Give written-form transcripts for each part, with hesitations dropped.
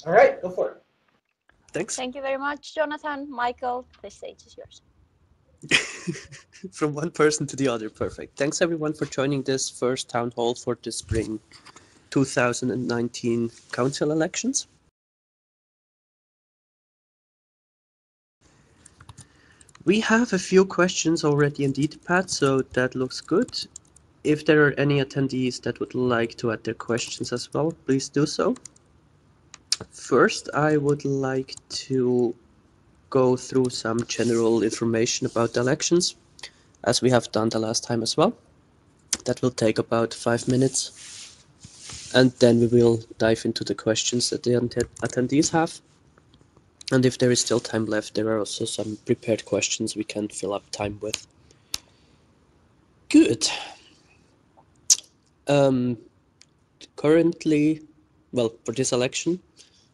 All right, go for it. Thanks. Thank you very much, Jonathan. Michael, the stage is yours. From one person to the other, perfect. Thanks everyone for joining this first town hall for the spring 2019 council elections. We have a few questions already in DataPad, so that looks good. If there are any attendees that would like to add their questions as well, please do so. First, I would like to go through some general information about the elections, as we have done the last time as well. That will take about 5 minutes, and then we will dive into the questions that the attendees have. And if there is still time left, there are also some prepared questions we can fill up time with. Good. Currently, well, for this election,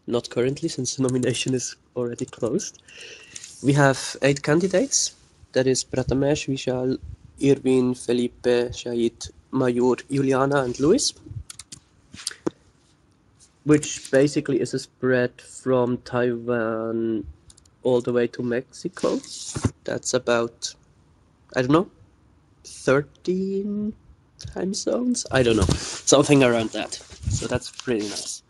not currently since the nomination is already closed, we have 8 candidates. That is Pratamesh, Vishal, Irvin, Felipe, Shahid, Mayur, Juliana, and Luis, which basically is a spread from Taiwan all the way to Mexico. That's about, I don't know, 13 time zones? I don't know, something around that. So that's pretty nice.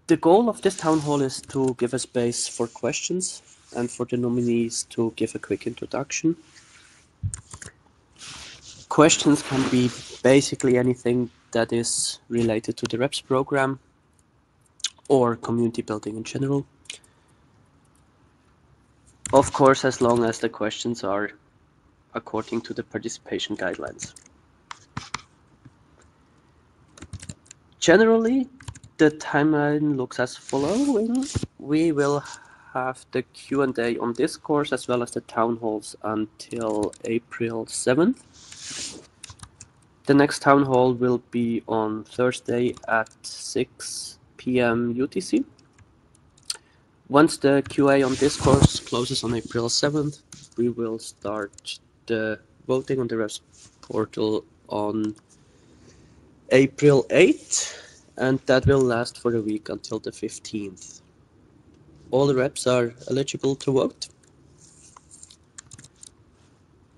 The goal of this town hall is to give a space for questions and for the nominees to give a quick introduction. Questions can be basically anything that is related to the REPS program or community building in general. Of course, as long as the questions are according to the participation guidelines. Generally, the timeline looks as following. We will have the Q&A on this course as well as the town halls until April 7th. The next town hall will be on Thursday at 6 p.m. UTC. Once the QA on this course closes on April 7th, we will start the voting on the REPS portal on April 8th, and that will last for a week until the 15th. All the reps are eligible to vote.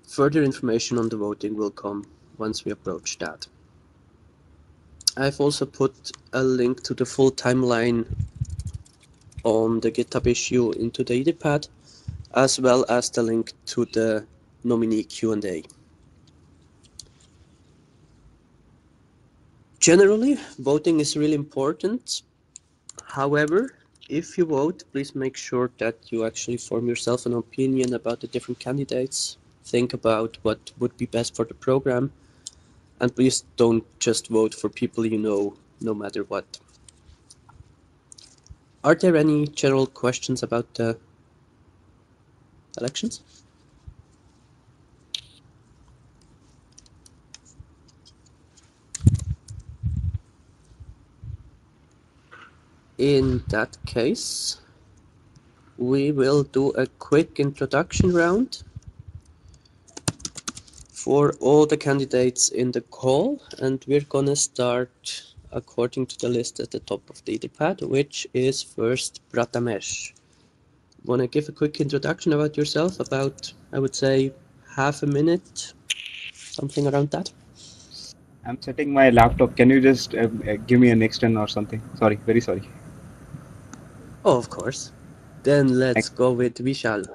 Further information on the voting will come once we approach that. I've also put a link to the full timeline on the GitHub issue into the EDPad, as well as the link to the nominee Q&A. Generally, voting is really important. However, if you vote, please make sure that you actually form yourself an opinion about the different candidates. Think about what would be best for the program. And please don't just vote for people you know, no matter what. Are there any general questions about the elections? In that case, we will do a quick introduction round for all the candidates in the call, and we're gonna start according to the list at the top of the EDPad, which is first Pratamesh. Wanna give a quick introduction about yourself, about, I would say, half a minute, something around that? I'm setting my laptop. Can you just give me an extend or something? Sorry, very sorry. Oh, of course. Then let's Thanks. go with Vishal.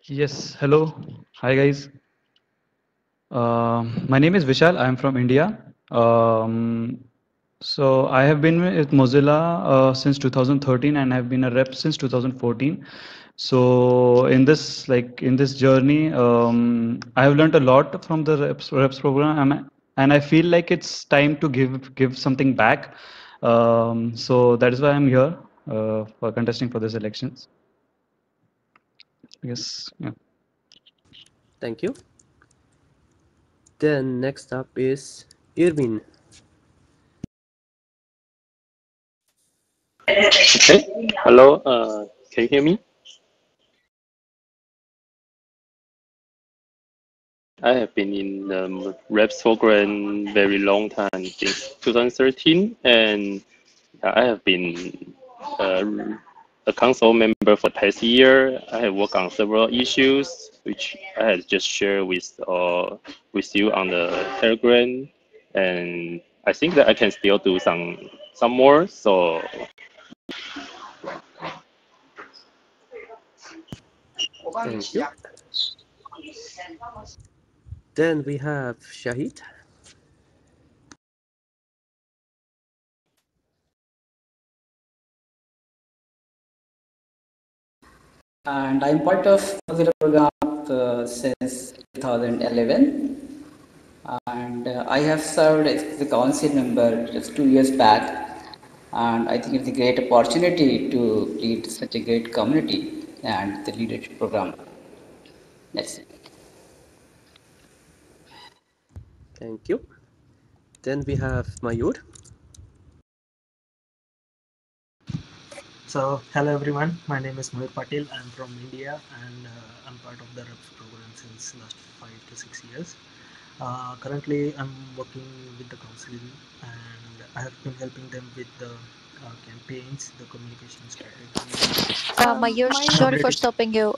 Yes, hello. Hi, guys. My name is Vishal. I'm from India. So I have been with Mozilla since 2013 and I've been a rep since 2014. So in this journey, I have learned a lot from the reps program, and I feel like it's time to give something back. So that is why I'm here for contesting for these elections. Yes. Yeah. Thank you. Then next up is Irvin. Okay. Hello. Can you hear me? I have been in the reps program very long time since 2013, and I have been uh, a council member for the past year. I have worked on several issues, which I had just shared with you on the Telegram, and I think that I can still do some more. So Thank you. Then we have Shahid. And I'm part of Mozilla program since 2011. And I have served as the council member just 2 years back. And I think it's a great opportunity to lead such a great community and the leadership program. That's it. Thank you. Then we have Mayur. So, hello everyone. My name is Mayur Patil. I'm from India and I'm part of the REPS program since last 5 to 6 years. Currently, I'm working with the council and I have been helping them with the campaigns, the communication strategy. Mayur, sorry for updating. stopping you.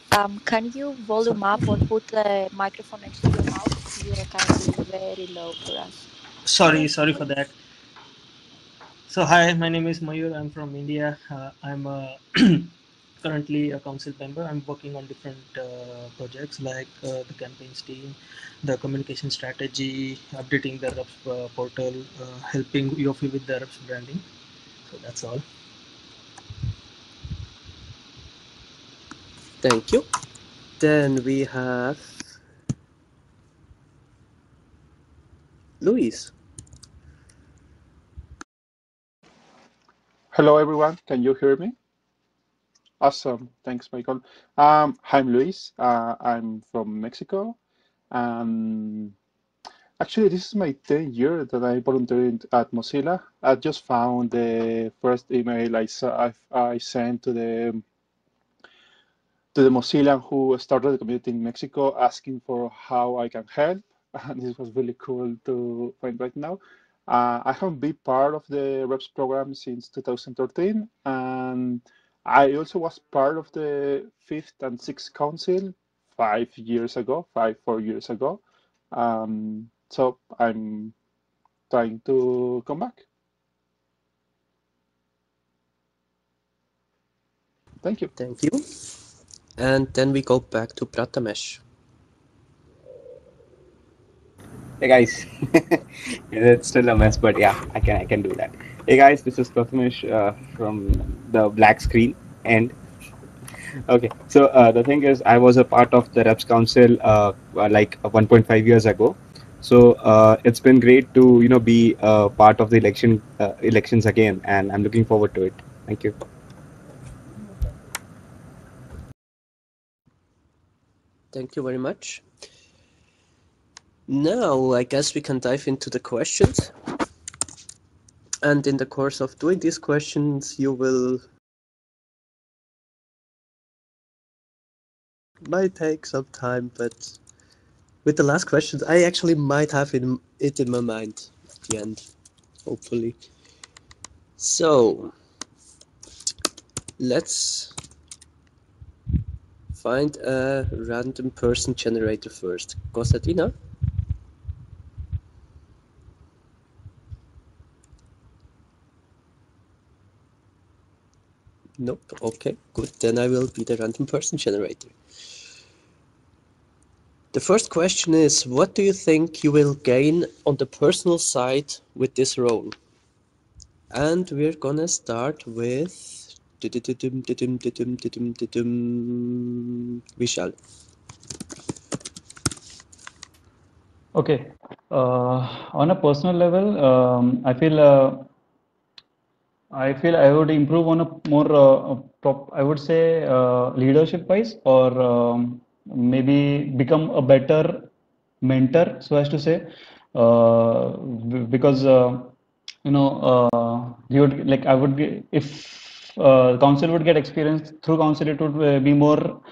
Can you volume up or put the microphone next to your mouth? You are currently very low for us. Sorry for that. So, hi, my name is Mayur. I'm from India. I'm currently a council member. I'm working on different projects like the campaigns team, the communication strategy, updating the REPS portal, helping UOFI with the REPS branding. So that's all. Thank you. Then we have Luis. Hello, everyone. Can you hear me? Awesome. Thanks, Michael. I'm Luis. I'm from Mexico. Um, Actually, this is my 10th year that I volunteered at Mozilla. I just found the first email I sent to the Mozillian who started the community in Mexico asking for how I can help. And this was really cool to find right now. I have been part of the REPS program since 2013, and I also was part of the fifth and sixth council 5 years ago, 4 years ago. So I'm trying to come back. Thank you. Thank you. And then we go back to Prathamesh. Hey guys, it's still a mess, but yeah, I can do that. Hey guys, this is Prathamesh from the black screen end. Okay, so the thing is, I was a part of the Reps Council like 1.5 years ago. So it's been great to be part of the elections again, and I'm looking forward to it. Thank you. Thank you very much. Now, I guess we can dive into the questions. And in the course of doing these questions, you will might take some time, but with the last questions, I actually might have it in my mind at the end, hopefully. So, let's find a random person generator first. Konstantina? Nope. Okay, good. Then I will be the random person generator. The first question is, what do you think you will gain on the personal side with this role? And we're gonna start with Vishal. Okay. On a personal level, I feel I would improve on a more, I would say, leadership wise, or maybe become a better mentor, so as to say, because you would like I would if council would get experience through council, it would be more.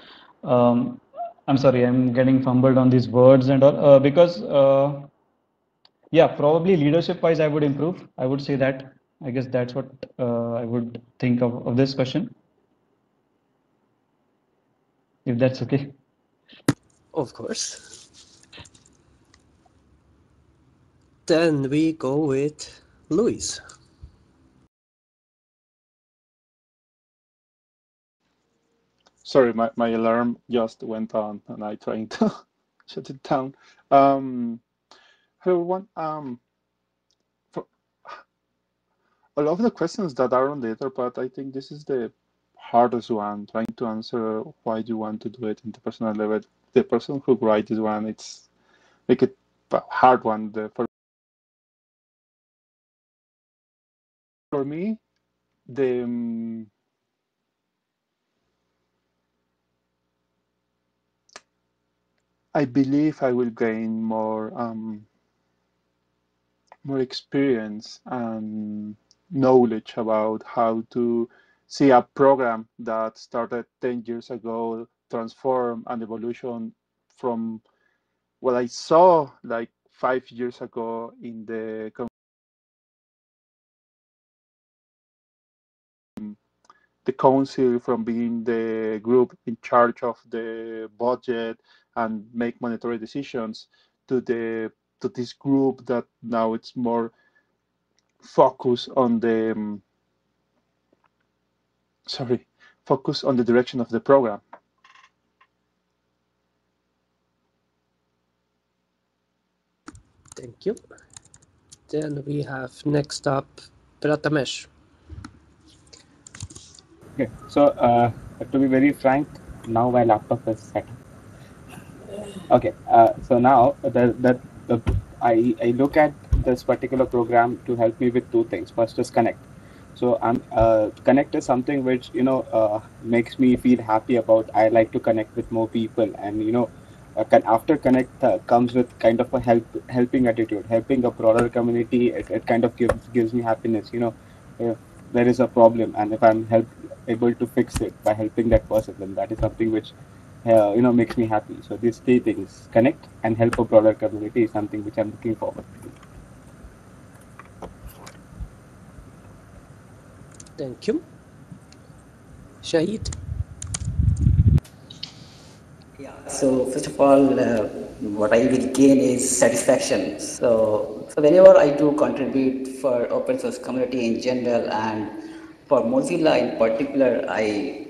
Um, I'm sorry, I'm getting fumbled on these words and all because yeah, probably leadership wise, I would improve. I would say that. I guess that's what I would think of this question, if that's okay. Of course. Then we go with Luis. Sorry, my alarm just went on and I trying to shut it down. Hello everyone. For a lot of the questions that are on the other part, I think this is the hardest one, trying to answer why do you want to do it in the personal level. The person who write this one, it's make it a hard one. For me, the I believe I will gain more experience and knowledge about how to see a program that started 10 years ago transform an evolution from what I saw like 5 years ago in the council, from being the group in charge of the budget and make monetary decisions, to this group that now it's more focused on the sorry, focus on the direction of the program. Thank you. Then we have next up Pratamesh. Okay, so to be very frank, now my laptop is set. Okay, so now I look at this particular program to help me with two things. First is Connect. So Connect is something which makes me feel happy about. I like to connect with more people, and after Connect comes with kind of a helping attitude, helping a broader community. It kind of gives me happiness. If there is a problem, and if I'm able to fix it by helping that person, then that is something which makes me happy. So these three things, connect and help a broader community, is something which I'm looking forward to. Thank you. Shahid. Yeah, so first of all, what I will gain is satisfaction. So whenever I do contribute for open source community in general and for Mozilla in particular, I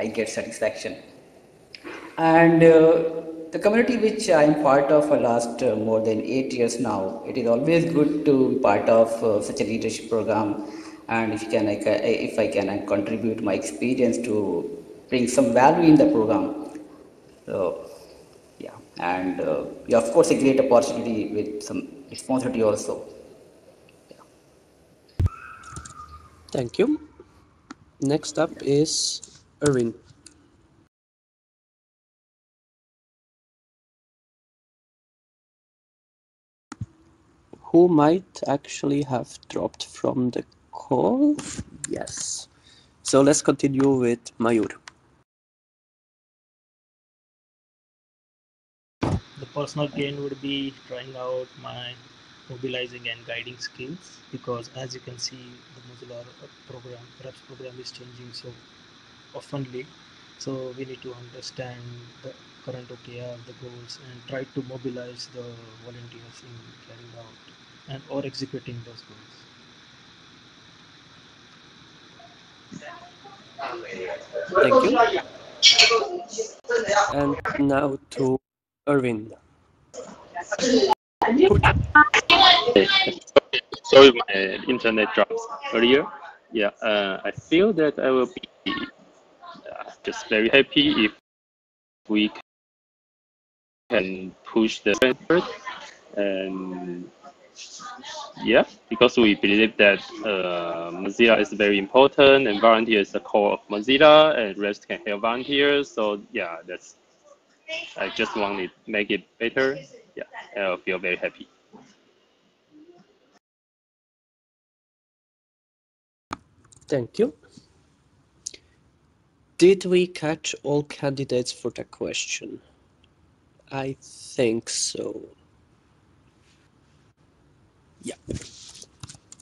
get satisfaction. And the community which I am part of for last more than 8 years now, it is always good to be part of such a leadership program. And if I can contribute my experience to bring some value in the program. So, yeah, and yeah, of course, a great opportunity with some responsibility also. Thank you. Next up is Erwin. Who might actually have dropped from the call? Yes. So let's continue with Mayur. The personal gain would be trying out my mobilizing and guiding skills, because as you can see, the Mozilla program, REPS program is changing so oftenly. So we need to understand the current OKR, the goals, and try to mobilize the volunteers in carrying out and or executing those goals. Thank you. And now to Erwin. Sorry, my internet drops earlier. Yeah, I feel that I will be just very happy if we can push the standard, and yeah, because we believe that Mozilla is very important and volunteer is the core of Mozilla, and REST can help volunteers. So yeah, I just want to make it better. Yeah, I feel very happy. Thank you. Did we catch all candidates for that question? I think so. Yeah.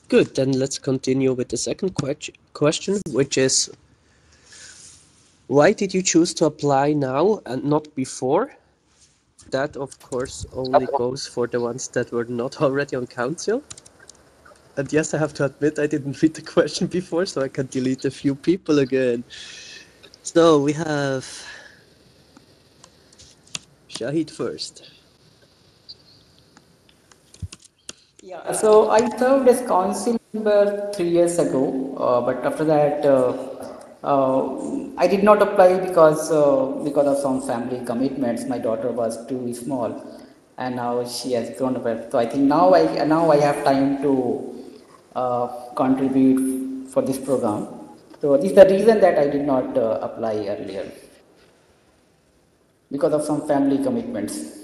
Good, then let's continue with the second question, which is, why did you choose to apply now and not before? That, of course, only goes for the ones that were not already on council. And yes, I have to admit, I didn't read the question before, so I can delete a few people again. So we have Shahid first. Yeah, so I served as council member 3 years ago, but after that, I did not apply because of some family commitments. My daughter was too small, and now she has grown up. So I think now I have time to contribute for this program. So this is the reason that I did not apply earlier because of some family commitments.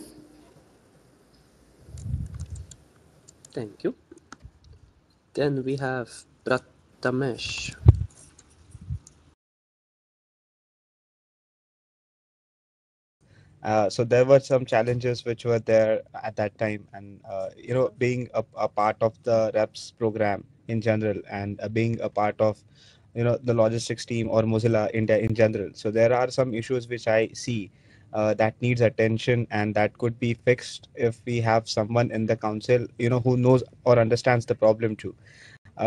Thank you. Then we have Prathamesh. So there were some challenges which were there at that time, and being a part of the reps program in general, and being a part of the logistics team or Mozilla India in general. So there are some issues which I see that needs attention, and that could be fixed if we have someone in the council who knows or understands the problem too.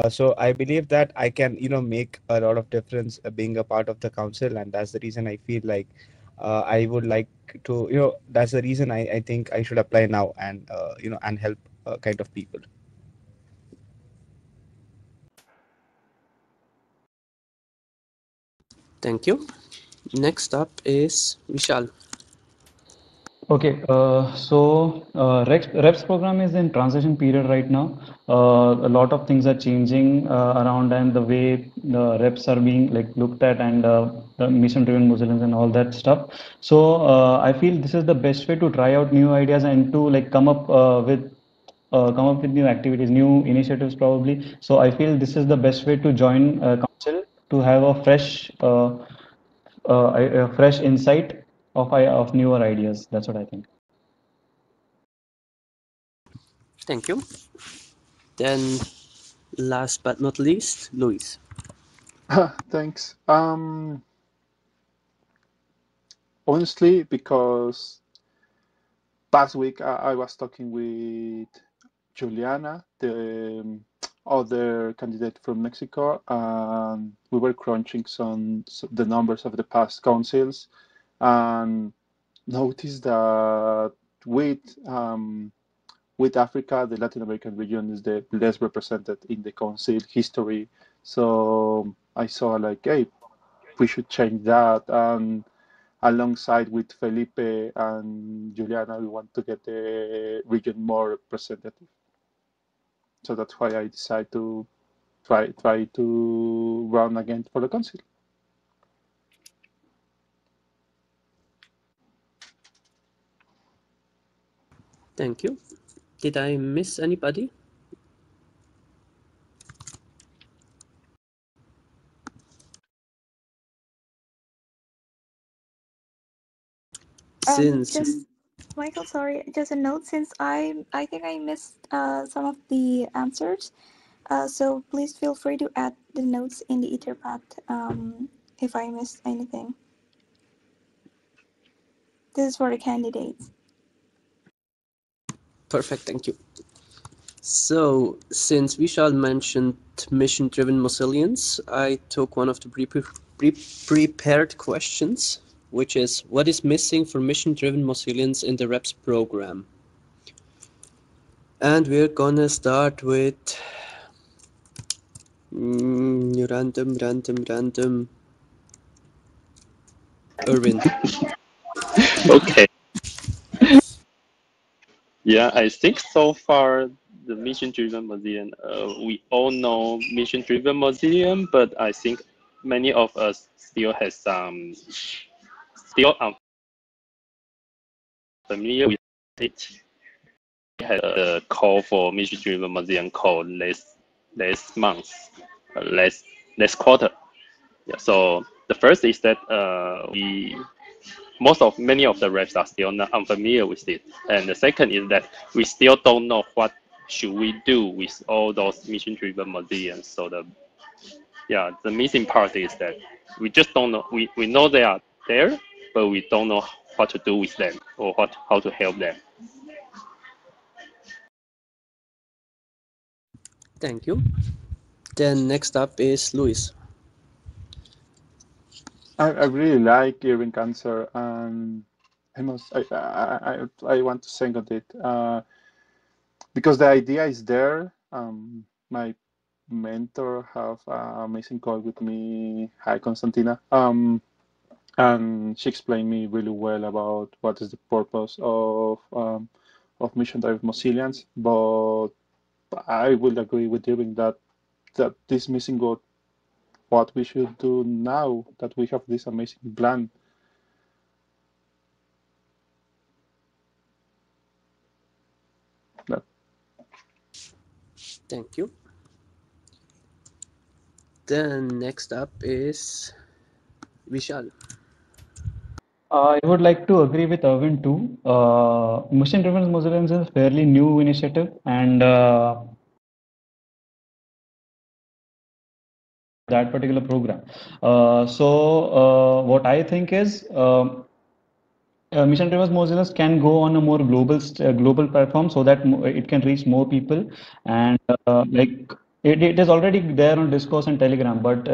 So I believe that I can make a lot of difference being a part of the council, and that's the reason I feel like I would like to that's the reason I think I should apply now, and and help kind of people. Thank you. Next up is Vishal. Okay, Reps program is in transition period right now. A lot of things are changing around, and the way the reps are being like looked at, and the mission-driven Muslims and all that stuff. So I feel this is the best way to try out new ideas and to like come up with new activities, new initiatives probably. So I feel this is the best way to join council to have a fresh insight of newer ideas. That's what I think. Thank you. Then last but not least, Luis. Thanks. Honestly, because last week I was talking with Juliana, the other candidate from Mexico, and we were crunching the numbers of the past councils, and noticed that with with Africa, the Latin American region is the less represented in the council history. So I saw like, hey, we should change that. And alongside with Felipe and Juliana, we want to get the region more representative. So that's why I decided to try to run again for the council. Thank you. Did I miss anybody? Since Just Michael, sorry, just a note, since I think I missed some of the answers. So please feel free to add the notes in the Etherpad if I missed anything. This is for the candidates. Perfect, thank you. So, since Vishal mentioned mission-driven Mozillians, I took one of the prepared questions, which is, what is missing for mission-driven Mozillians in the REPS program? And we're gonna start with random Irwin. Okay. Yeah, I think so far the mission-driven museum, we all know mission-driven museum, but I think many of us still has still unfamiliar with it. We had a call for mission-driven museum called last month, last quarter. Yeah, so The first is that many of the reps are still not unfamiliar with it, and the second is that we still don't know what should we do with all those mission-driven museums. So the missing part is that we just don't know. We know they are there, but we don't know what to do with them or how to help them. Thank you. Then next up is Luis. I really like Irving answer, and I want to second it because the idea is there. My mentor have an amazing call with me. Hi, Constantina. And she explained me really well about what is the purpose of mission drive Mozillians. But I will agree with Irving that this missing got what we should do now that we have this amazing plan. That Thank you. Then next up is Vishal. I would like to agree with Irvin too. Mission-driven Mozillians is a fairly new initiative, and that particular program. What I think is mission-driven Mozillas can go on a more global platform so that it can reach more people, and like it is already there on Discourse and Telegram, but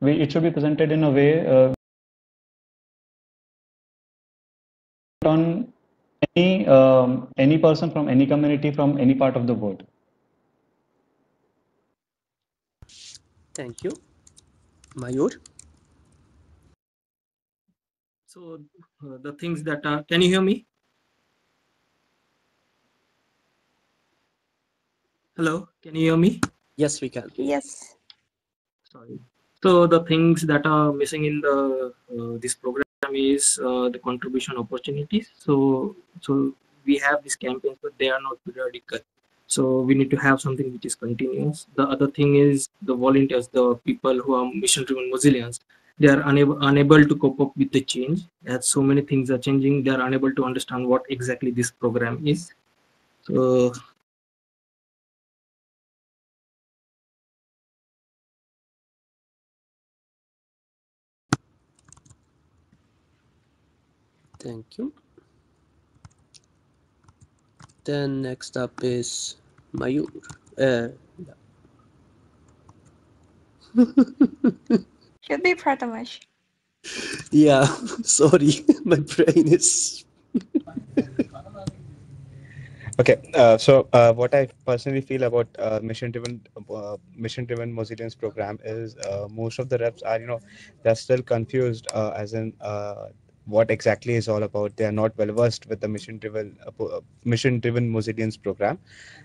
it should be presented in a way on any person from any community from any part of the world. Thank you. Mayur. So the things that are, can you hear me? Hello, can you hear me? Yes, we can. Yes. Sorry. So the things that are missing in the this program is the contribution opportunities. So we have these campaigns, but they are not periodical. So we need to have something which is continuous. The other thing is the volunteers, the people who are mission-driven Mozillians. They are unable to cope up with the change. As so many things are changing, they are unable to understand what exactly this program is. So Thank you. Then next up is Mayur. Should be Pratamash. Yeah, sorry, my brain is. Okay, what I personally feel about mission-driven Mozillians program is most of the reps are they're still confused as in what exactly is all about. They are not well versed with the mission-driven Mozillians program,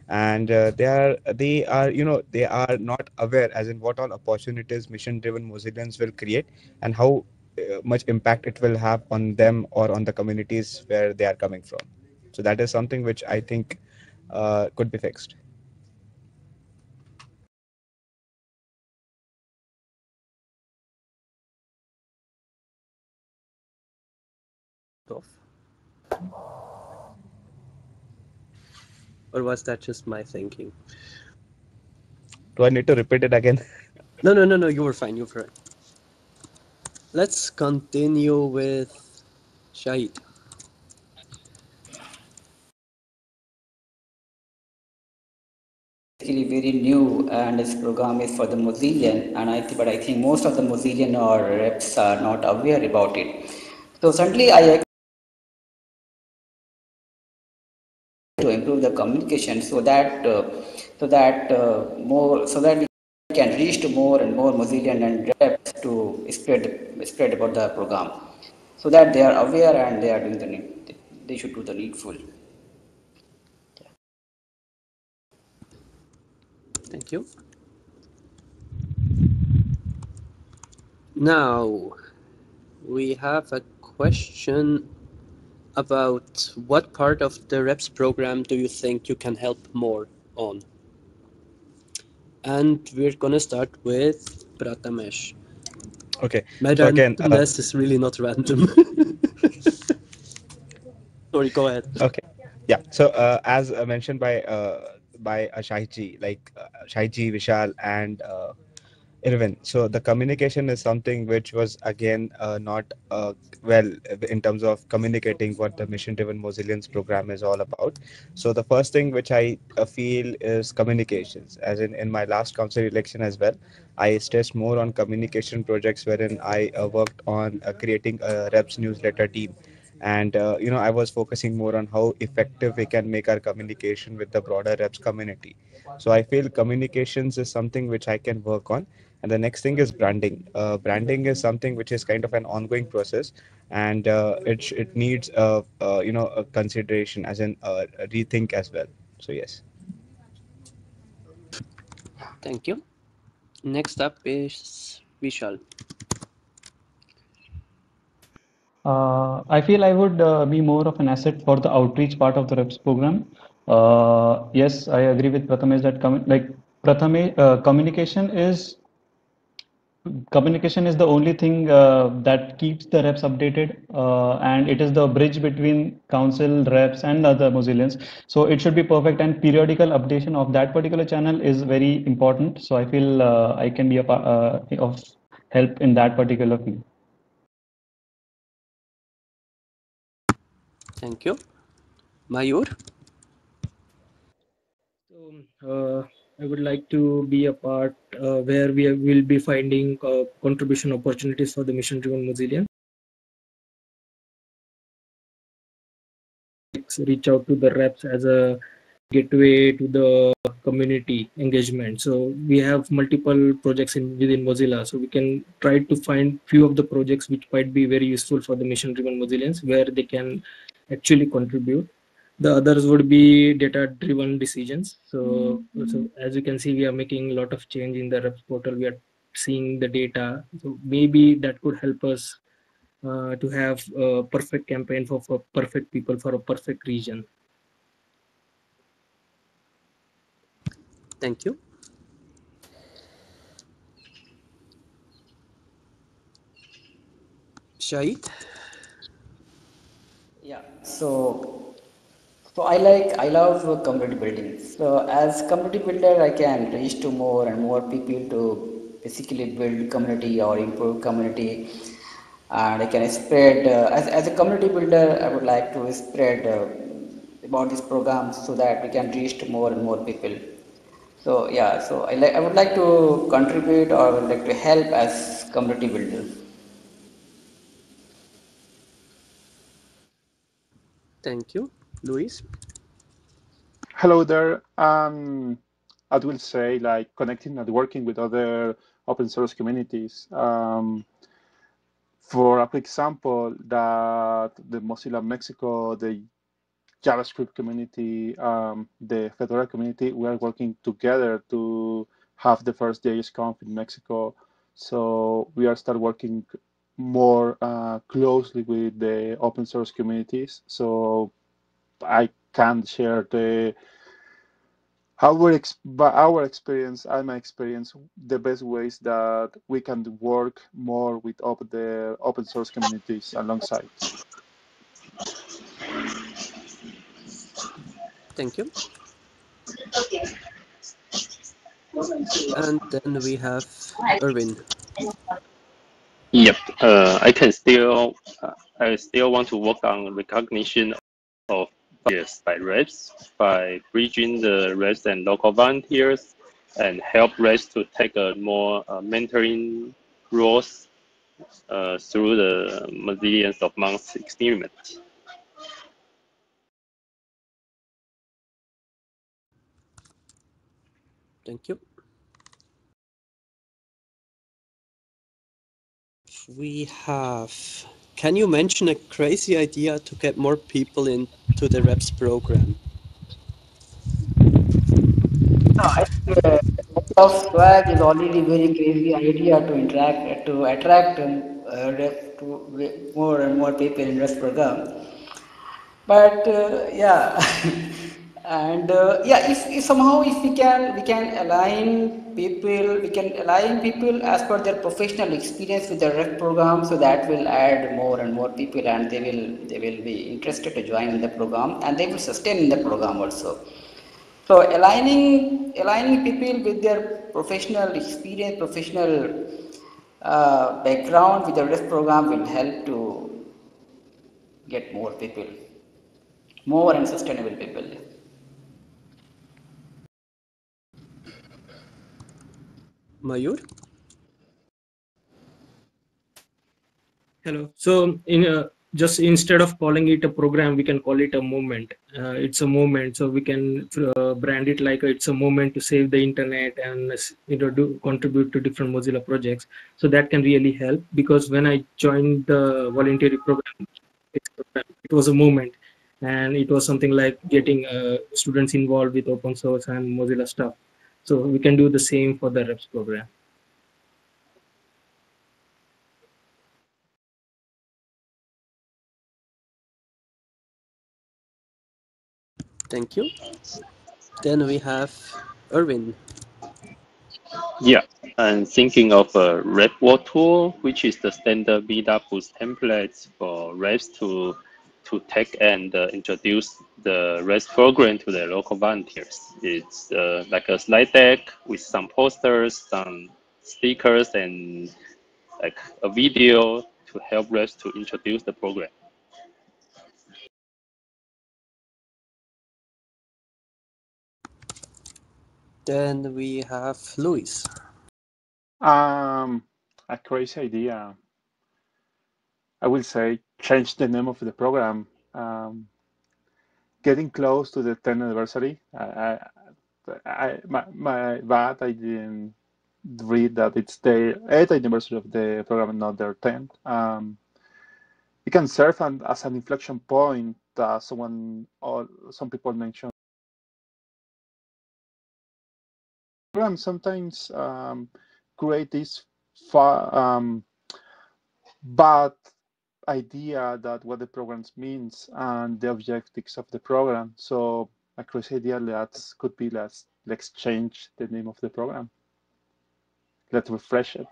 and they are not aware as in what all opportunities mission-driven Mozillians will create and how much impact it will have on them or on the communities where they are coming from. So that is something which I think could be fixed. Off. Or was that just my thinking? Do I need to repeat it again? No, you were fine, you were fine. Let's continue with Shahid. Actually very new, and this program is for the Mozillian, and but I think most of the Mozillian or reps are not aware about it. So certainly I to improve the communication so that we can reach to more and more Mozillian and reps to spread about the program, so that they are aware and they are doing they should do the needful. Thank you. Now, we have a question about what part of the reps program do you think you can help more on? And we're gonna start with Prathamesh. Okay. My So again, randomness is really not random. Sorry, go ahead. okay. Yeah. So as mentioned by Shahiji, like Shahiji, Vishal, and Irvin. So the communication is something which was again not well in terms of communicating what the mission driven Mozillians program is all about. So the first thing which I feel is communications. As in my last council election as well, I stressed more on communication projects wherein I worked on creating a reps newsletter team. And I was focusing more on how effective we can make our communication with the broader reps community. So I feel communications is something which I can work on. And the next thing is branding. Branding is something which is kind of an ongoing process, and it needs a consideration as in a rethink as well. So yes. Thank you. Next up is Vishal. I feel I would be more of an asset for the outreach part of the reps program. Yes, I agree with Prathamesh that communication is the only thing that keeps the reps updated, and it is the bridge between council reps and other Mozillians. So it should be perfect, and periodical updation of that particular channel is very important. So I feel I can be of help in that particular field. Thank you. Mayur. So, I would like to be a part where we will be finding contribution opportunities for the mission-driven Mozillian. Reach out to the reps as a gateway to the community engagement. So we have multiple projects within Mozilla. So we can try to find few of the projects which might be very useful for the mission-driven Mozillians, where they can actually contribute. The others would be data-driven decisions. So as you can see, we are making a lot of change in the reps portal. We are seeing the data. So maybe that could help us to have a perfect campaign for perfect people for a perfect region. Thank you. Shahid. Yeah. So I love community building. So as community builder, I can reach to more and more people to basically build community or improve community, and I can spread as a community builder. I would like to spread about this program so that we can reach to more and more people. So yeah, so I would like to contribute or would like to help as community builder. Thank you. Luis. Hello there. I will say like connecting and working with other open source communities. For example, that the Mozilla Mexico, the JavaScript community, the Fedora community, we are working together to have the first JSConf in Mexico. So we are start working more closely with the open source communities. So I can share our experience and my experience, the best ways that we can work more with the open source communities alongside. Thank you. And then we have Irvin. Yep. I still want to work on recognition of volunteers by reps by bridging the reps and local volunteers and help reps to take a more mentoring roles through the Millions of Months experiment. Thank you. We have. Can you mention a crazy idea to get more people into the reps program? No, I think of swag is already very crazy idea to interact to attract more and more people in this program. But yeah, And yeah, if somehow if we can align people as per their professional experience with the ref program, so that will add more and more people, and they will be interested to join in the program, and they will sustain in the program also. So aligning people with their professional experience, professional background with the ref program will help to get more people, more and sustainable people. Mayur? Hello. So, just instead of calling it a program, we can call it a movement. It's a movement, so we can brand it like it's a movement to save the internet and do contribute to different Mozilla projects. So that can really help, because when I joined the voluntary program, it was a movement, and it was something like getting students involved with open source and Mozilla stuff. So we can do the same for the reps program. Thank you. Then we have Erwin. Yeah, and thinking of a RepWall tool, which is the standard Vida boost templates for reps to take and introduce the REST program to their local volunteers. It's like a slide deck with some posters, some stickers, and like a video to help reps to introduce the program. Then we have Luis. A crazy idea. I will say change the name of the program. Getting close to the 10th anniversary. My bad. I didn't read that it's the 8th anniversary of the program, not their 10th. It can serve as an inflection point. Someone or some people mentioned. Programs sometimes create this far, bad idea that what the programs means and the objectives of the program. So a crazy idea that could be let's change the name of the program. Let's refresh it.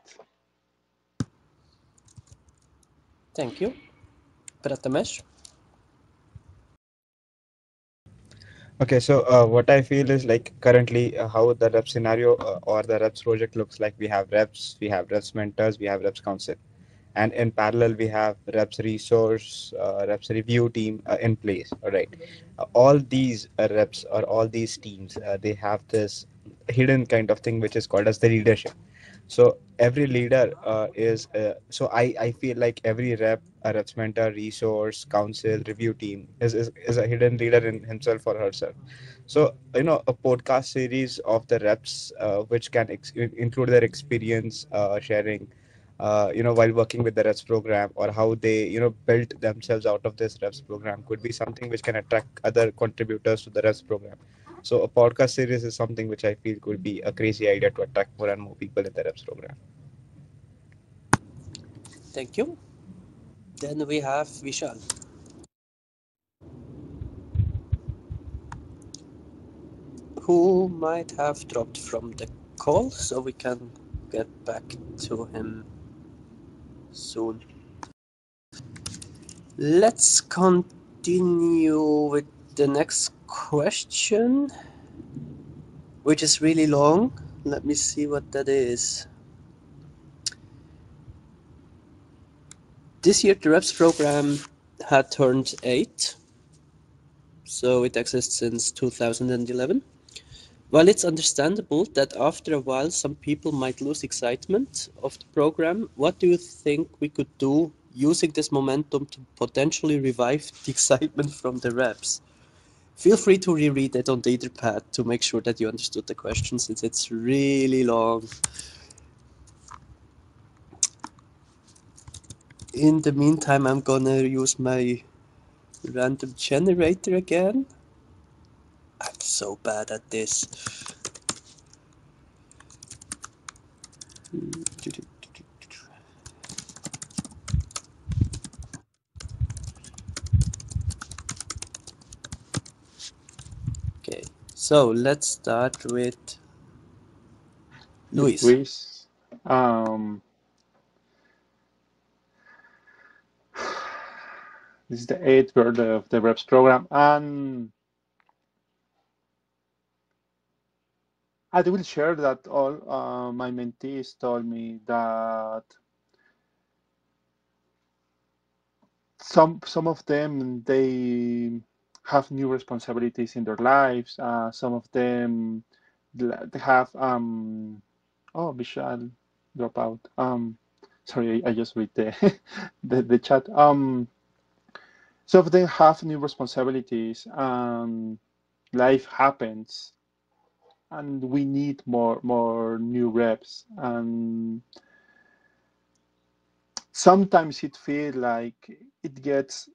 Thank you. Prathamesh? Okay, so what I feel is like currently how the rep scenario or the reps project looks like. We have reps mentors, we have reps council, and in parallel we have reps resource, reps review team in place. All right, all these reps or all these teams, they have this hidden kind of thing which is called as the leadership. So every leader I feel like every rep, a reps mentor, resource council, review team is a hidden leader in himself or herself. So a podcast series of the reps which can include their experience sharing while working with the reps program, or how they built themselves out of this reps program, could be something which can attract other contributors to the reps program. So a podcast series is something which I feel could be a crazy idea to attract more and more people in the reps program. Thank you. Then we have Vishal. Who might have dropped from the call, so we can get back to him soon. Let's continue with the next question, which is really long. Let me see what that is. This year, the REPS program had turned 8, so it exists since 2011. While it's understandable that after a while some people might lose excitement of the program, what do you think we could do using this momentum to potentially revive the excitement from the reps? Feel free to reread it on the Etherpad to make sure that you understood the question, since it's really long. In the meantime, I'm gonna use my random generator again. I'm so bad at this. Okay, So let's start with Luis. Luis. This is the 8th birthday of the reps program, and I will share that all my mentees told me that some of them, they have new responsibilities in their lives. Some of them, they have oh, Vishal drop out. Sorry, I just read the the chat. Some of them have new responsibilities, and life happens, and we need more new reps. And sometimes it feels like it gets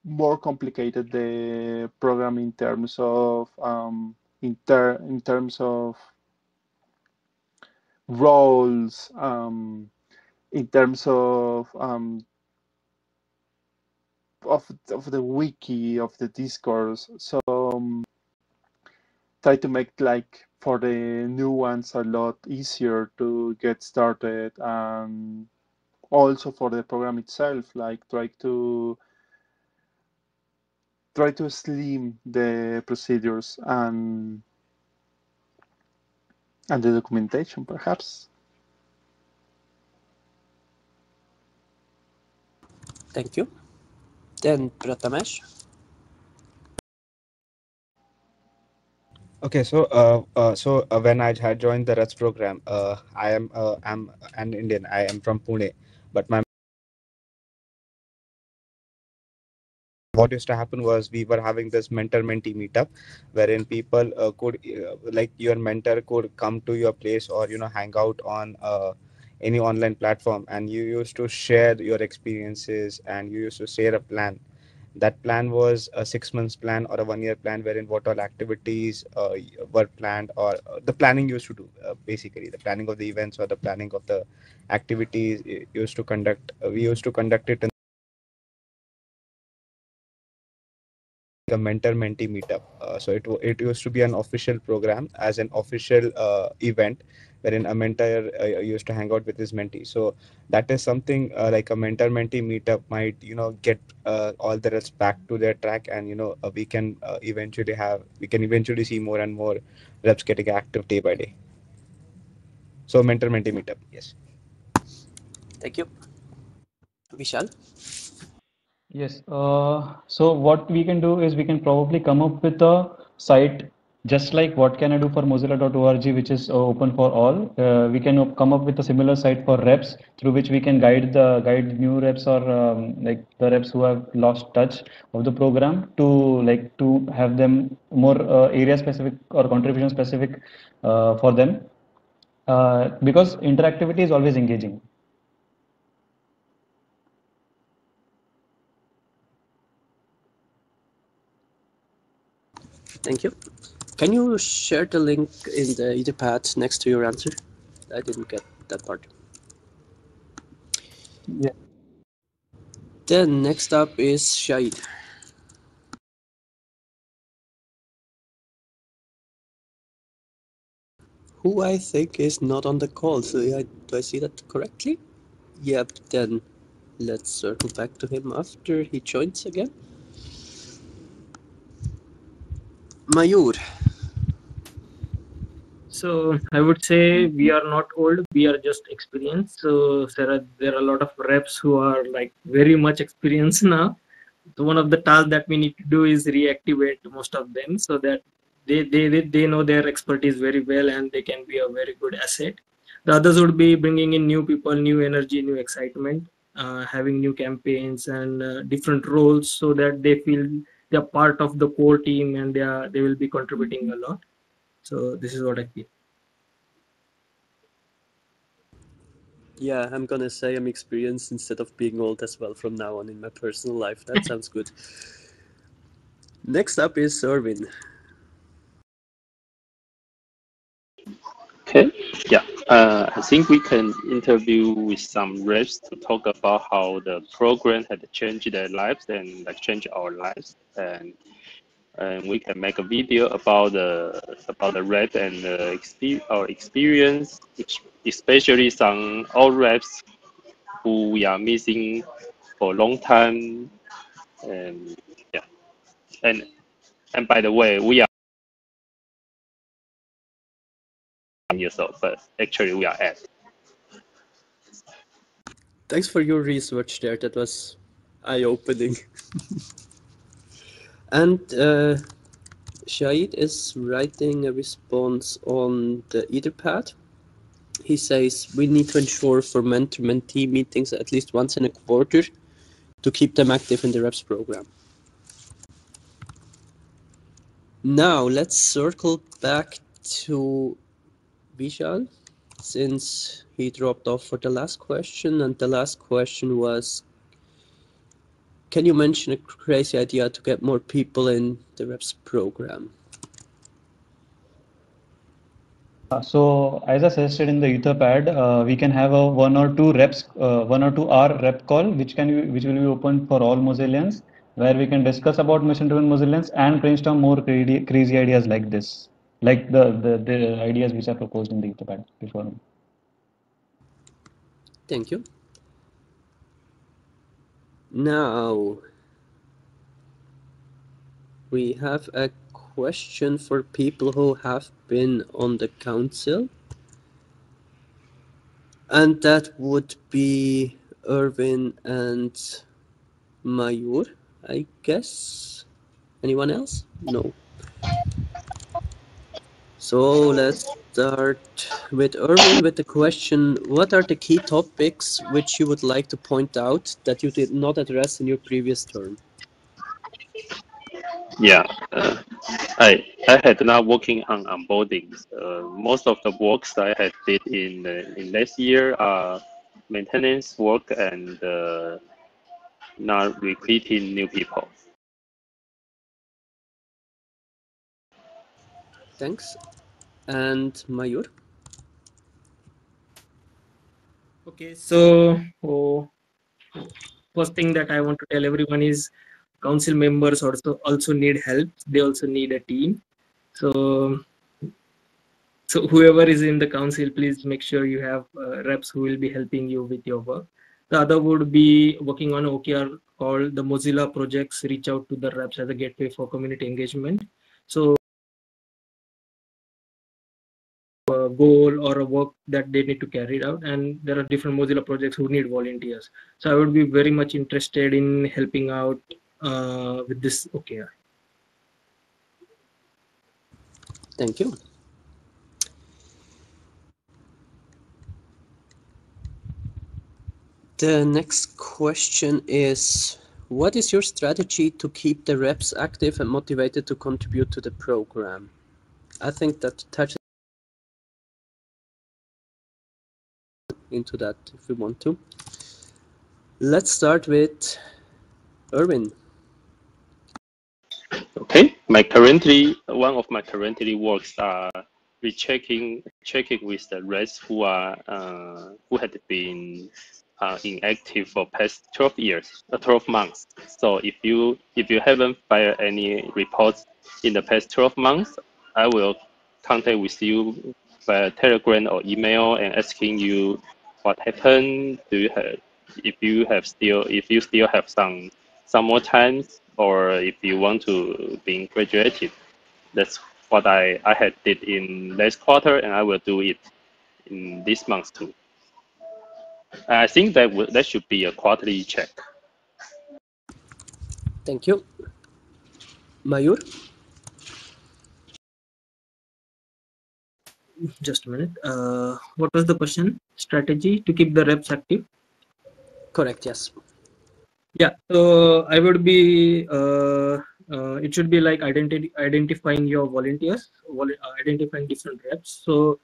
more complicated, the program, in terms of in terms of roles, in terms of the wiki, of the discourse. So try to make, like, for the new ones, a lot easier to get started, and also for the program itself, like try to slim the procedures and the documentation, perhaps. Thank you. Then Prathamesh. Okay, so when I had joined the RETS program, I'm an Indian. I am from Pune, but my what used to happen was we were having this mentor-mentee meetup, wherein people could like your mentor could come to your place, or hang out on any online platform, and you used to share your experiences, and you used to share a plan. That plan was a 6 months plan or a 1 year plan, wherein what all activities were planned, or the planning used to do, basically the planning of the events or the planning of the activities used to conduct. We used to conduct it in the mentor-mentee meetup. So it used to be an official program, as an official event, wherein a mentor used to hang out with his mentee. So that is something like a mentor-mentee meetup might get all the rest back to their track, and we can eventually see more and more reps getting active day by day. So mentor-mentee meetup, yes. Thank you. Vishal. Yes. So what we can do is we can probably come up with a site just like what can I do for Mozilla.org, which is open for all. We can come up with a similar site for reps through which we can guide new reps, or like the reps who have lost touch of the program, to have them more area specific or contribution specific for them, because interactivity is always engaging. Thank you. Can you share the link in the Etherpad next to your answer? I didn't get that part. Yeah. Then next up is Shahid. Who I think is not on the call. So do I see that correctly? Yep, then let's circle back to him after he joins again. Mayur. So I would say we are not old, we are just experienced. So there are a lot of reps who are like very much experienced now. So one of the tasks that we need to do is reactivate most of them, so that they know their expertise very well and they can be a very good asset. The others would be bringing in new people, new energy, new excitement, having new campaigns and different roles, so that they feel they're part of the core team and they will be contributing a lot. So this is what I feel. Yeah, I'm gonna say I'm experienced instead of being old as well from now on in my personal life. That sounds good. Next up is Erwin. Okay, yeah. I think we can interview with some reps to talk about how the program had changed their lives and like changed our lives. And and we can make a video about the rep and our experience, especially some old reps who we are missing for a long time. And yeah, and by the way, we are years old, but actually we are at. Thanks for your research there. That was eye-opening. And Shahid is writing a response on the Etherpad. He says, we need to ensure for mentor-mentee meetings at least once in a quarter to keep them active in the reps program. Now let's circle back to Vishal, since he dropped off for the last question, and the last question was, can you mention a crazy idea to get more people in the reps program? So as I suggested in the Etherpad, we can have a 1 or 2 hour rep call, which will be open for all Mozillians, where we can discuss about mission-driven Mozillians and brainstorm more crazy ideas like this, like the ideas which are proposed in the Etherpad before. Thank you. Now we have a question for people who have been on the council, and that would be Irvin and Mayur, I guess. Anyone else? No. So let's start with Irvin with the question, what are the key topics which you would like to point out that you did not address in your previous term? Yeah, I had now working on onboarding. Most of the works I had did in last year are maintenance work and not recruiting new people. Thanks. And Mayur? Okay, so first thing that I want to tell everyone is council members also need help. They also need a team. So whoever is in the council, please make sure you have reps who will be helping you with your work. The other would be working on an OKR called the Mozilla projects, reach out to the reps as a gateway for community engagement. So a goal or a work that they need to carry out, and there are different Mozilla projects who need volunteers. So I would be very much interested in helping out with this OKR. Thank you. The next question is, what is your strategy to keep the reps active and motivated to contribute to the program? I think that touches into that if we want to. Let's start with Erwin. Okay, one of my currently works are checking with the rest who had been inactive for past 12 months. So if you haven't filed any reports in the past 12 months, I will contact with you via Telegram or email and asking you what happened. If you still have some more time, or if you want to be graduated. That's what I had did in last quarter, and I will do it in this month too. I think that should be a quarterly check. Thank you. Mayur? Just a minute. What was the question? Strategy to keep the reps active? Correct, yes. Yeah, so I would be, it should be like identifying your volunteers, identifying different reps. So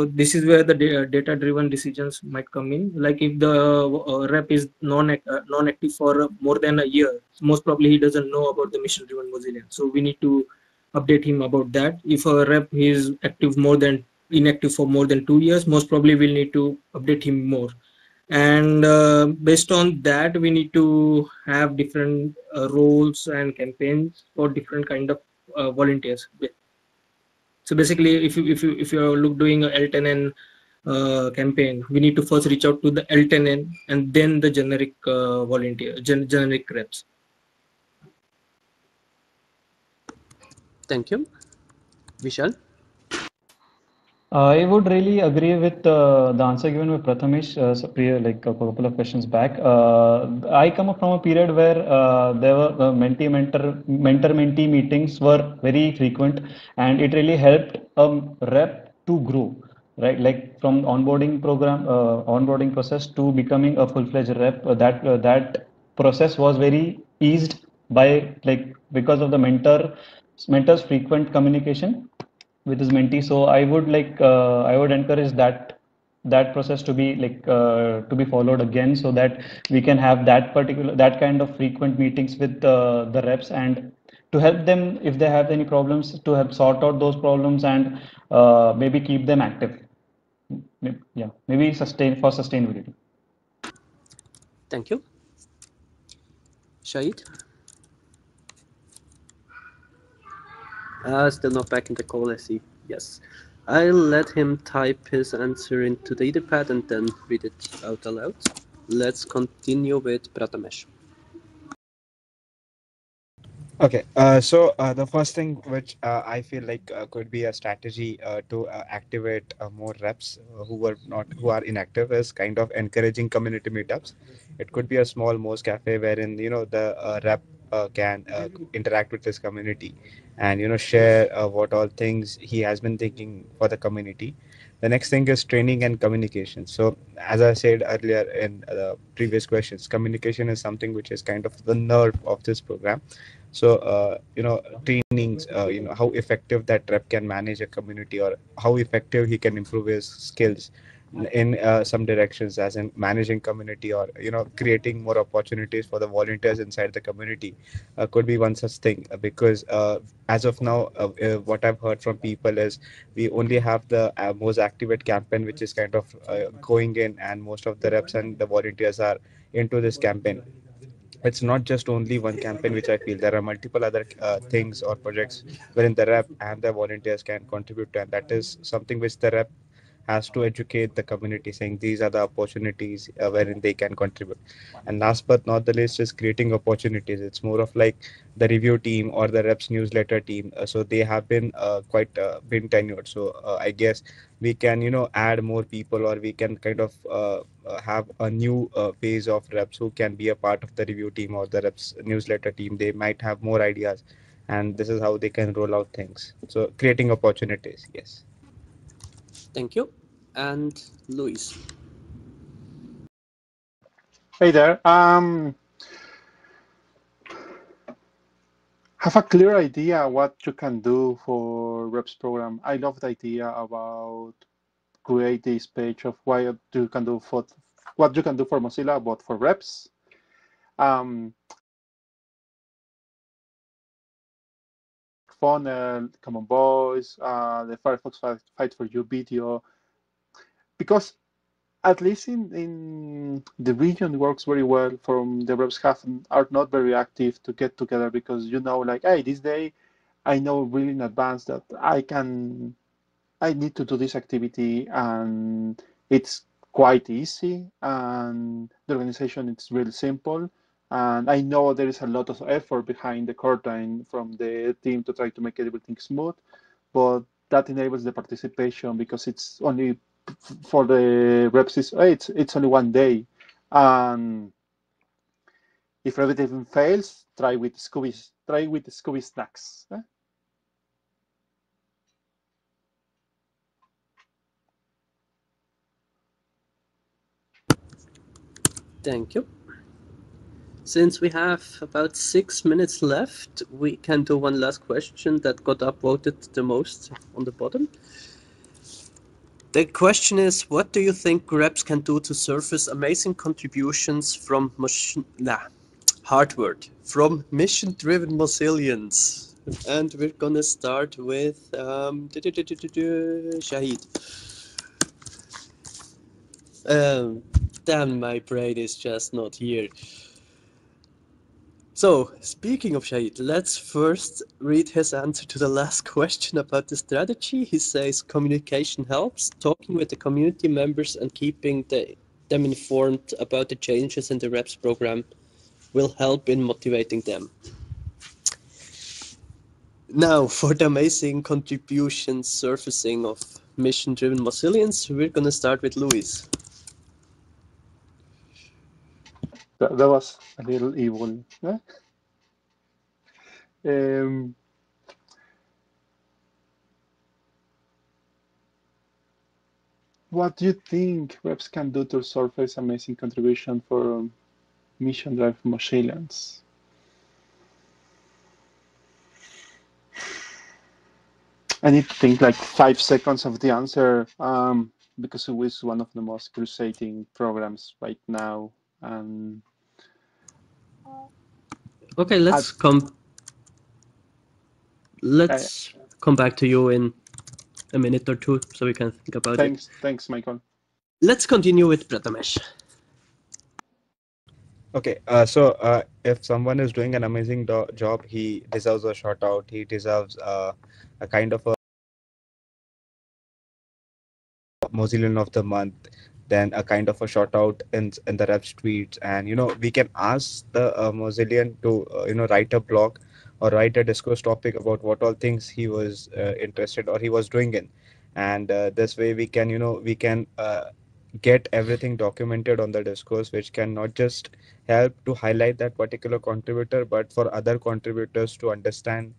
this is where the data-driven decisions might come in. Like if the rep is non-active for more than a year, most probably he doesn't know about the mission-driven Mozillian. So we need to update him about that. If a rep is inactive for more than 2 years, most probably we'll need to update him more. and based on that we need to have different roles and campaigns for different kind of volunteers. So basically, if you're doing a L10N campaign, we need to first reach out to the L10N and then the generic generic reps. Thank you. Vishal? I would really agree with the answer given by Prathamesh, like a couple of questions back. I come up from a period where there were mentor-mentee meetings were very frequent, and it really helped a rep to grow, right? Like from onboarding process to becoming a full-fledged rep. That process was very eased by like because of the mentor's frequent communication with his mentee. So I would encourage that process to be to be followed again, so that we can have that kind of frequent meetings with the reps, and to help them if they have any problems, to help sort out those problems, and maybe keep them active. Yeah, maybe sustainability. Thank you. Shahid? Still not back in the call, I see. Yes. I'll let him type his answer into the etherpad and then read it out aloud. Let's continue with Prathamesh. Okay, the first thing which I feel like could be a strategy to activate more reps who are inactive is kind of encouraging community meetups. It could be a small Mo's cafe wherein the rep can interact with his community and share what all things he has been thinking for the community. The next thing is training and communication. So as I said earlier in the previous questions, communication is something which is kind of the nerve of this program. So trainings, how effective that rep can manage a community, or how effective he can improve his skills in some directions, as in managing community, or creating more opportunities for the volunteers inside the community, could be one such thing. Because as of now, what I've heard from people is we only have the most activate campaign, which is kind of going in, and most of the reps and the volunteers are into this campaign. It's not just only one campaign, which I feel there are multiple other things or projects wherein the rep and the volunteers can contribute to, and that is something which the rep has to educate the community, saying these are the opportunities wherein they can contribute. And last but not the least is creating opportunities. It's more of like the review team or the reps newsletter team. So they have been quite been tenured. So I guess we can add more people, or we can kind of have a new phase of reps who can be a part of the review team or the reps newsletter team. They might have more ideas, and this is how they can roll out things. So creating opportunities, yes. Thank you. And Luis. Hey there. Have a clear idea what you can do for reps program. I love the idea about create this page of what you can do for Mozilla, but for reps. Funnel, Common Voice, the Firefox Fight for You video, because at least in the region works very well. From the reps are not very active to get together, because like, hey, this day I know really in advance that I need to do this activity, and it's quite easy, and the organization is really simple, and I know there is a lot of effort behind the curtain from the team to try to make everything smooth, but that enables the participation, because it's only for the reps it's only one day, and if everything fails, try with Scooby snacks. Thank you. Since we have about 6 minutes left, we can do one last question that got upvoted the most on the bottom. The question is, what do you think reps can do to surface amazing contributions from hard word, from mission-driven Mozillians? And we're gonna start with Shahid. Damn, my brain is just not here. So, speaking of Shahid, let's first read his answer to the last question about the strategy. He says communication helps, talking with the community members and keeping them informed about the changes in the reps program will help in motivating them. Now, for the amazing contributions surfacing of mission-driven Mozillians, we're going to start with Luis. That was a little evil. Eh? What do you think reps can do to surface amazing contribution for mission drive Mozillians? I need to think like 5 seconds of the answer because it is one of the most crusading programs right now. And Okay, let's come back to you in a minute or two so we can think about it. Thanks, Michael. Let's continue with Prathamesh. Okay, if someone is doing an amazing job, he deserves a shout out. He deserves a kind of a Mozillian of the month, then a kind of a shout out in the reps tweets, and we can ask the Mozillian to write a blog or write a discourse topic about what all things he was interested or he was doing in, and this way we can get everything documented on the discourse, which can not just help to highlight that particular contributor, but for other contributors to understand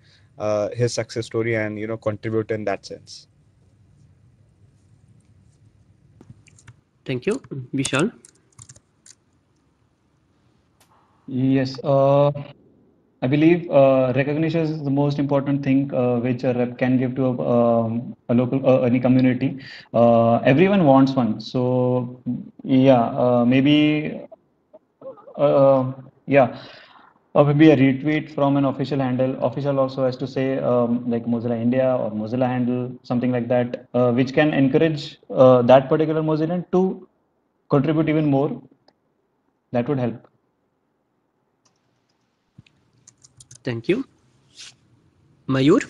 his success story and contribute in that sense. Thank you. Vishal? Yes, I believe recognition is the most important thing which a rep can give to a local any community. Everyone wants one, so yeah, maybe yeah, or maybe a retweet from an official handle. Official also has to say like Mozilla India or Mozilla handle, something like that, which can encourage that particular Mozillian to contribute even more. That would help. Thank you. Mayur?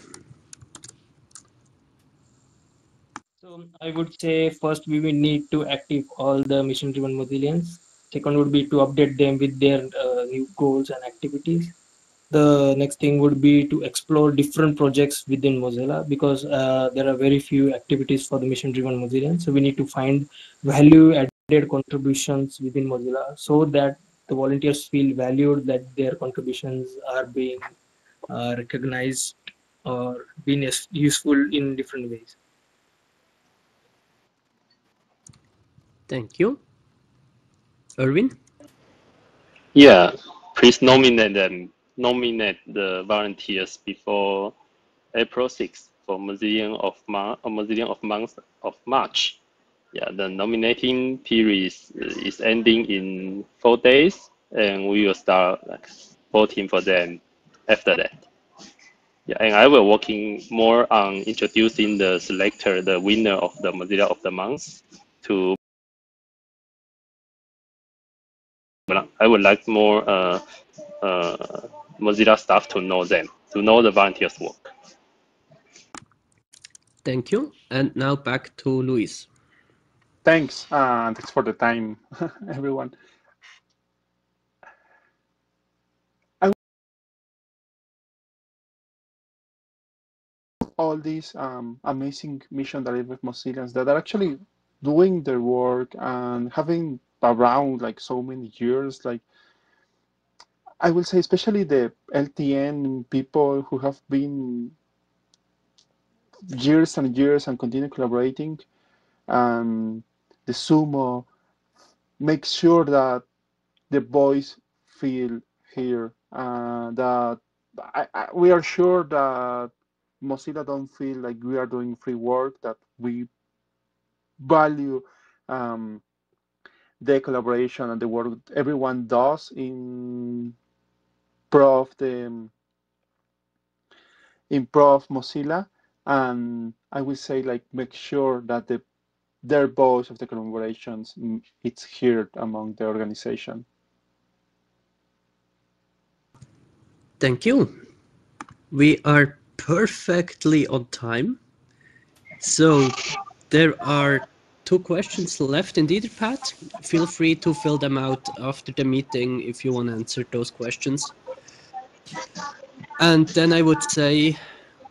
So I would say first we will need to active all the mission-driven Mozillians. Second would be to update them with their new goals and activities. The next thing would be to explore different projects within Mozilla because there are very few activities for the mission-driven Mozillians. So we need to find value-added contributions within Mozilla so that the volunteers feel valued, that their contributions are being recognized or being useful in different ways. Thank you. Erwin? Yeah, please nominate them. Nominate the volunteers before April 6th for Mozillian of month of March. Yeah, the nominating period is ending in 4 days, and we will start like voting for them after that. Yeah, and I will working more on introducing the selector, the winner of the Mozilla of the month, to. I would like more Mozilla staff to know them, to know the volunteers' work. Thank you. And now back to Luis. Thanks. Thanks for the time, everyone. All these amazing mission delivery Mozillians that are actually doing their work and having around like so many years, like I will say especially the LTN people who have been years and years and continue collaborating. The Sumo makes sure that the boys feel here, that we are sure that Mozilla don't feel like we are doing free work, that we value the collaboration and the work everyone does in pro of the improve Mozilla. And I will say like make sure that the their voice of the collaborations it's heard among the organization. Thank you. We are perfectly on time. So there are 2 questions left in the Etherpad. Feel free to fill them out after the meeting if you want to answer those questions. And then I would say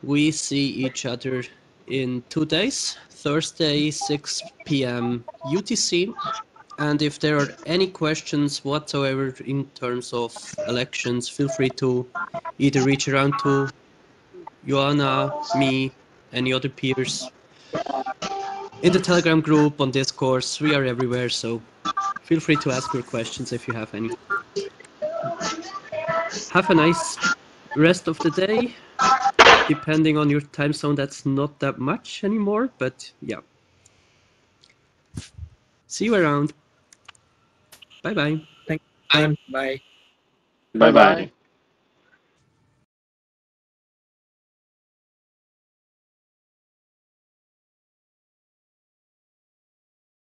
we see each other in 2 days, Thursday, 6 p.m. UTC. And if there are any questions whatsoever in terms of elections, feel free to either reach around to Joanna, me, any other peers. In the Telegram group, on Discord, we are everywhere, so feel free to ask your questions if you have any. Have a nice rest of the day. Depending on your time zone, that's not that much anymore, but yeah. See you around. Bye-bye. Thank you, everyone. Bye. Bye bye.